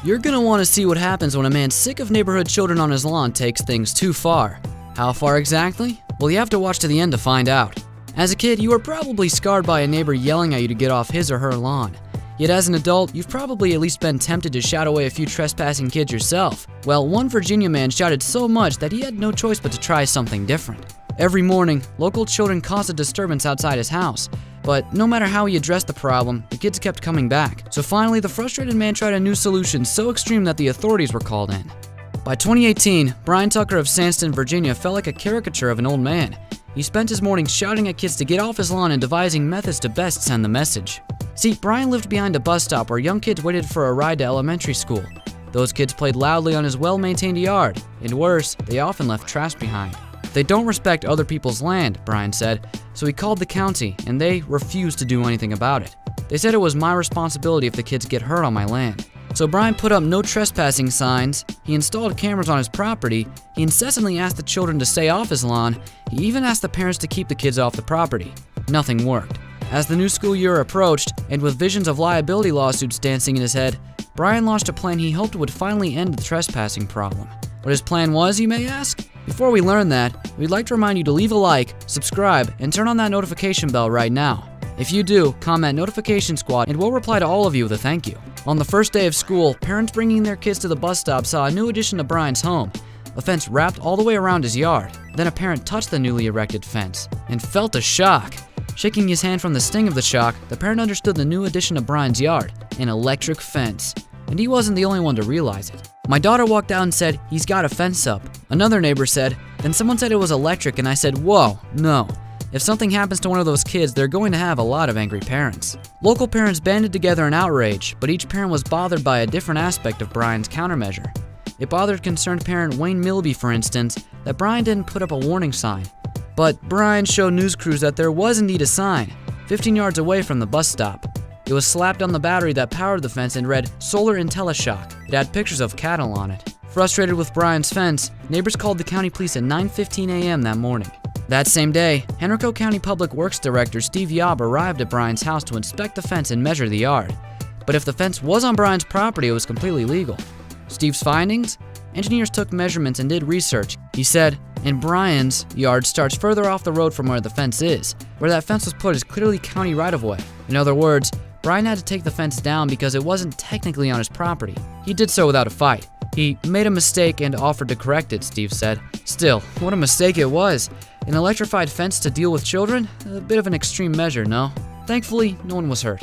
You're gonna want to see what happens when a man sick of neighborhood children on his lawn takes things too far. How far exactly? Well, you have to watch to the end to find out. As a kid, you were probably scarred by a neighbor yelling at you to get off his or her lawn. Yet as an adult, you've probably at least been tempted to shout away a few trespassing kids yourself. Well, one Virginia man shouted so much that he had no choice but to try something different. Every morning, local children caused a disturbance outside his house. But no matter how he addressed the problem, the kids kept coming back. So finally, the frustrated man tried a new solution so extreme that the authorities were called in. By 2018, Brian Tucker of Sandston, Virginia felt like a caricature of an old man. He spent his mornings shouting at kids to get off his lawn and devising methods to best send the message. See, Brian lived behind a bus stop where young kids waited for a ride to elementary school. Those kids played loudly on his well-maintained yard, and worse, they often left trash behind. They don't respect other people's land, Brian said, so he called the county, and they refused to do anything about it. They said it was my responsibility if the kids get hurt on my land. So Brian put up no trespassing signs, he installed cameras on his property, he incessantly asked the children to stay off his lawn, he even asked the parents to keep the kids off the property. Nothing worked. As the new school year approached, and with visions of liability lawsuits dancing in his head, Brian launched a plan he hoped would finally end the trespassing problem. What his plan was, you may ask? Before we learn that, we'd like to remind you to leave a like, subscribe, and turn on that notification bell right now. If you do, comment Notification Squad and we'll reply to all of you with a thank you. On the first day of school, parents bringing their kids to the bus stop saw a new addition to Brian's home. A fence wrapped all the way around his yard. Then a parent touched the newly erected fence and felt a shock. Shaking his hand from the sting of the shock, the parent understood the new addition to Brian's yard, an electric fence. And he wasn't the only one to realize it. My daughter walked out and said, "He's got a fence up." Another neighbor said, "Then someone said it was electric," and I said, "Whoa, no. If something happens to one of those kids, they're going to have a lot of angry parents." Local parents banded together in outrage, but each parent was bothered by a different aspect of Brian's countermeasure. It bothered concerned parent Wayne Milby, for instance, that Brian didn't put up a warning sign. But Brian showed news crews that there was indeed a sign, 15 yards away from the bus stop. It was slapped on the battery that powered the fence and read "Solar IntelliShock." It had pictures of cattle on it. Frustrated with Brian's fence, neighbors called the county police at 9:15 a.m. that morning. That same day, Henrico County Public Works Director Steve Yob arrived at Brian's house to inspect the fence and measure the yard. But if the fence was on Brian's property, it was completely legal. Steve's findings? Engineers took measurements and did research. He said, "And Brian's yard starts further off the road from where the fence is. Where that fence was put is clearly county right-of-way." In other words, Brian had to take the fence down because it wasn't technically on his property. He did so without a fight. He made a mistake and offered to correct it, Steve said. Still, what a mistake it was. An electrified fence to deal with children? A bit of an extreme measure, no? Thankfully, no one was hurt.